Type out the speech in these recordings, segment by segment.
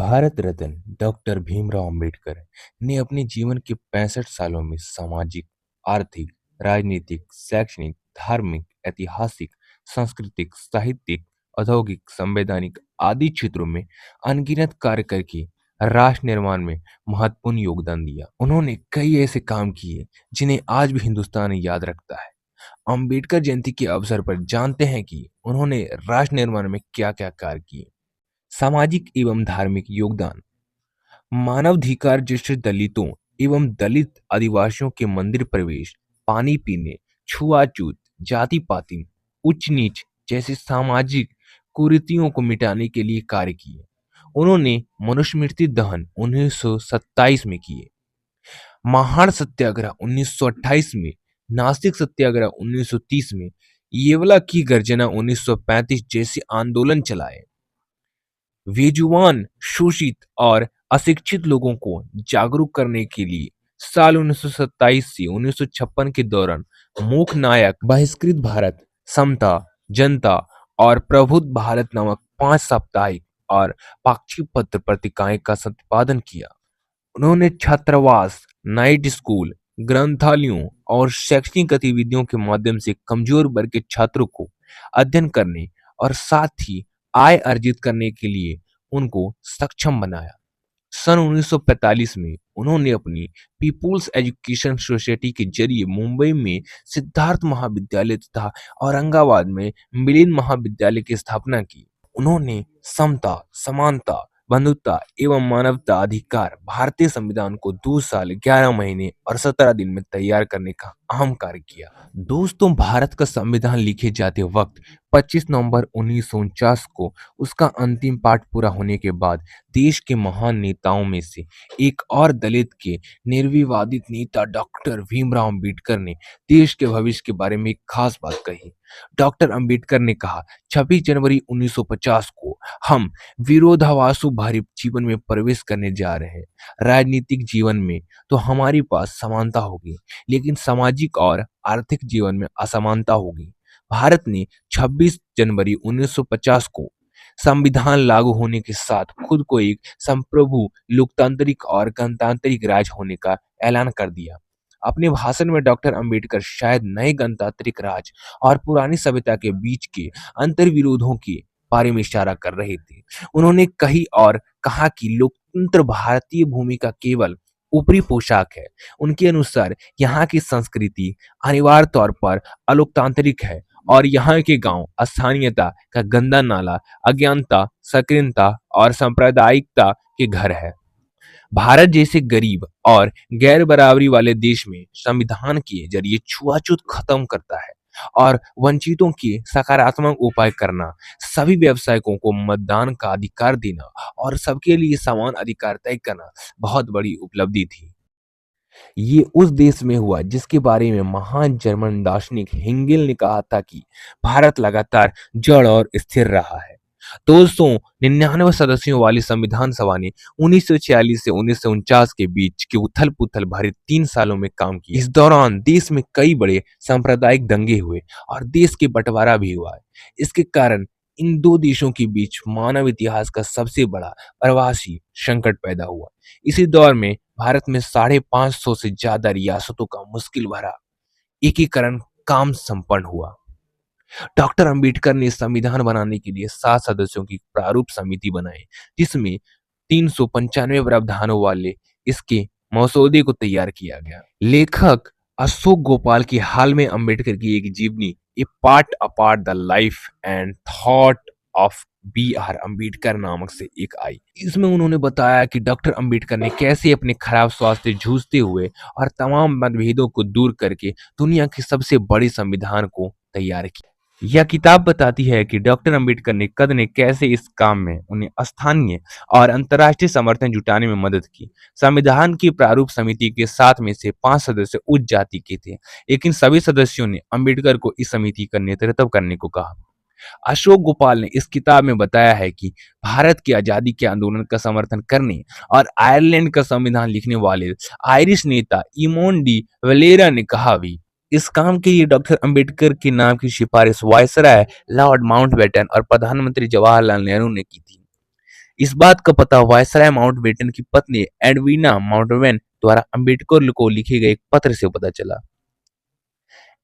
Bharat Ratna doctor Bhimrao Ambedkar ने अपने जीवन के 65 सालों में सामाजिक, आर्थिक, राजनीतिक, शैक्षणिक, धार्मिक, ऐतिहासिक, सांस्कृतिक, साहित्यिक, औद्योगिक, संवैधानिक आदि क्षेत्रों में अनगिनत कार्य करके राष्ट्र निर्माण में महत्वपूर्ण योगदान दिया। उन्होंने कई ऐसे काम किए जिन्हें आज भी हिंदुस्तान याद रखता है। अंबेडकर जयंती के अवसर पर जानते हैं कि उन्होंने राष्ट्र निर्माण में क्या-क्या कार्य किए। सामाजिक एवं धार्मिक योगदान। मानवाधिकार जैसे दलितों एवं दलित आदिवासियों के मंदिर प्रवेश, पानी पीने, छुआछूत, जाति पाति, उच्च नीच जैसे सामाजिक कुरीतियों को मिटाने के लिए कार्य किए। उन्होंने मनुस्मृति दहन 1927 में किए, महान सत्याग्रह 1928 में, नासिक सत्याग्रह 1930 में, येवला की गर्जना 1935 जैसे आंदोलन चलाए। बेजुबान, शोषित और अशिक्षित लोगों को जागरूक करने के लिए साल 1927 से 1956 के दौरान मूक नायक, बहिष्कृत भारत, समता, जनता और प्रबुद्ध भारत नामक 5 साप्ताहिक और पाक्षिक पत्र पत्रिकाएं का संपादन किया। उन्होंने छात्रावास, नाइट स्कूल, ग्रंथालयों और शैक्षणिक गतिविधियों के माध्यम से कमजोर वर्ग के छात्रों को अध्ययन करने और साथ ही आय अर्जित करने के लिए उनको सक्षम बनाया। सन 1945 में उन्होंने अपनी पीपुल्स एजुकेशन सोसाइटी के जरिए मुंबई में सिद्धार्थ महाविद्यालय तथा औरंगाबाद में मिलिंद महाविद्यालय की स्थापना की। उन्होंने समता, समानता, बंधुता एवं मानवता अधिकार भारतीय संविधान को 2 साल 11 महीने और 17 दिन में तैयार करने का अहम कार्य किया। दोस्तों, भारत का संविधान लिखे जाते वक्त 25 नवंबर 1949 को उसका अंतिम पाठ पूरा होने के बाद देश के महान नेताओं में से एक और दलित के निर्विवादित नेता डॉक्टर भीमराव अंबेडकर ने देश के भविष्य के बारे में एक खास बात कही। डॉक्टर अंबेडकर ने कहा, 26 जनवरी 1950 को हम विरोधाभासों भरे जीवन में प्रवेश करने जा रहे हैं। राजनीतिक जीवन में तो हमारे पास समानता होगी, लेकिन सामाजिक और आर्थिक जीवन में असमानता होगी। भारत ने 26 जनवरी 1950 को संविधान लागू होने के साथ खुद को एक संप्रभु, लोकतांत्रिक और गणतांत्रिक राज्य होने का ऐलान कर दिया। अपने भाषण में डॉक्टर अंबेडकर शायद नए गणतांत्रिक राज और पुरानी सभ्यता के बीच के अंतर्विरोधों के बारे में इशारा कर रहे थे। उन्होंने कही और कहा कि लोकतंत्र भारतीय भूमि का केवल ऊपरी पोशाक है। उनके अनुसार यहाँ की संस्कृति अनिवार्य तौर पर अलोकतांत्रिक है और यहाँ के गांव स्थानीयता का गंदा नाला, अज्ञानता, संकीर्णता और सांप्रदायिकता के घर है। भारत जैसे गरीब और गैर बराबरी वाले देश में संविधान के जरिए छुआछूत खत्म करता है और वंचितों के सकारात्मक उपाय करना, सभी व्यवसायिकों को मतदान का अधिकार देना और सबके लिए समान अधिकार तय करना बहुत बड़ी उपलब्धि थी। ये उस देश में हुआ जिसके बारे में महान जर्मन दार्शनिक हेगेल ने कहा था कि भारत लगातार जड़ और स्थिर रहा है। दोस्तों, 99 सदस्यों वाली संविधान सभा ने 1946 से 1949 के बीच के उथल-पुथल भरे 3 सालों में काम किया। इस दौरान देश में कई बड़े सांप्रदायिक दंगे हुए और देश के बंटवारा भी हुआ है। इसके कारण इन दो देशों के बीच मानव इतिहास का सबसे बड़ा प्रवासी संकट पैदा हुआ। इसी दौर में भारत में 550 से ज्यादा रियासतों का मुश्किल भरा एकीकरण काम संपन्न हुआ। डॉक्टर अंबेडकर ने संविधान बनाने के लिए 7 सदस्यों की प्रारूप समिति बनाई, जिसमें 395 प्रावधानों वाले इसके मसौदे को तैयार किया गया। लेखक अशोक गोपाल की हाल में अंबेडकर की एक जीवनी, a part apart the life and thought of B R Ambedkar नामक से एक आई। इसमें उन्होंने बताया कि डॉक्टर अंबेडकर ने कैसे अपने खराब स्वास्थ्य से जूझते हुए और तमाम मतभेदों को दूर करके दुनिया के सबसे बड़े संविधान को तैयार किया। यह किताब बताती है कि डॉक्टर अंबेडकर ने कद ने कैसे इस काम में उन्हें स्थानीय और अंतर्राष्ट्रीय समर्थन जुटाने में मदद की। संविधान की प्रारूप समिति के 7 में से 5 सदस्य उच्च जाति के थे, लेकिन सभी सदस्यों ने अंबेडकर को इस समिति का नेतृत्व करने को कहा। अशोक गोपाल ने इस किताब में बताया है कि भारत की आजादी के आंदोलन का समर्थन करने और आयरलैंड का संविधान लिखने वाले आयरिश नेता इमोन डी वलेरा ने कहा भी, इस काम के लिए डॉक्टर अंबेडकर के नाम की सिफारिश वायसराय लॉर्ड माउंटबेटन और प्रधानमंत्री जवाहरलाल नेहरू ने की थी। इस बात का पता वायसराय माउंटबेटन की पत्नी एडवीना माउंटबेटन द्वारा अंबेडकर को लिखे गए एक पत्र से पता चला।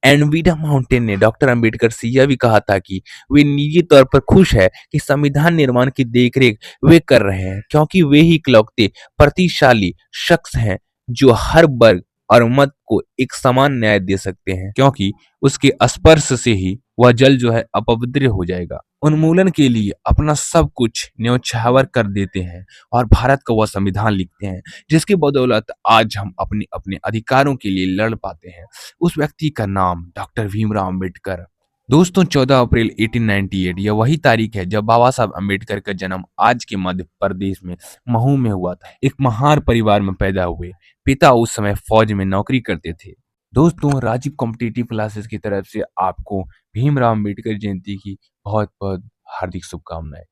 एडवीना माउंटेन ने डॉक्टर अंबेडकर से यह भी कहा था कि वे निजी तौर पर खुश है कि संविधान निर्माण की देखरेख वे कर रहे हैं, क्योंकि वे ही इकलौते प्रतिशाली शख्स हैं जो हर वर्ग और मत को एक समान न्याय दे सकते हैं, क्योंकि उसके स्पर्श से ही वह जल जो है अपवित्र हो जाएगा। उन्मूलन के लिए अपना सब कुछ न्यौछावर कर देते हैं और भारत का वह संविधान लिखते हैं जिसकी बदौलत आज हम अपने अपने अधिकारों के लिए लड़ पाते हैं। उस व्यक्ति का नाम डॉक्टर भीमराव अंबेडकर। दोस्तों, 14 अप्रैल 1898 यह वही तारीख है जब बाबा साहब अंबेडकर का जन्म आज के मध्य प्रदेश में महू में हुआ था। एक महार परिवार में पैदा हुए। पिता उस समय फौज में नौकरी करते थे। दोस्तों, राजीव कॉम्पिटिटिव क्लासेस की तरफ से आपको भीमराव अंबेडकर जयंती की बहुत बहुत हार्दिक शुभकामनाएं।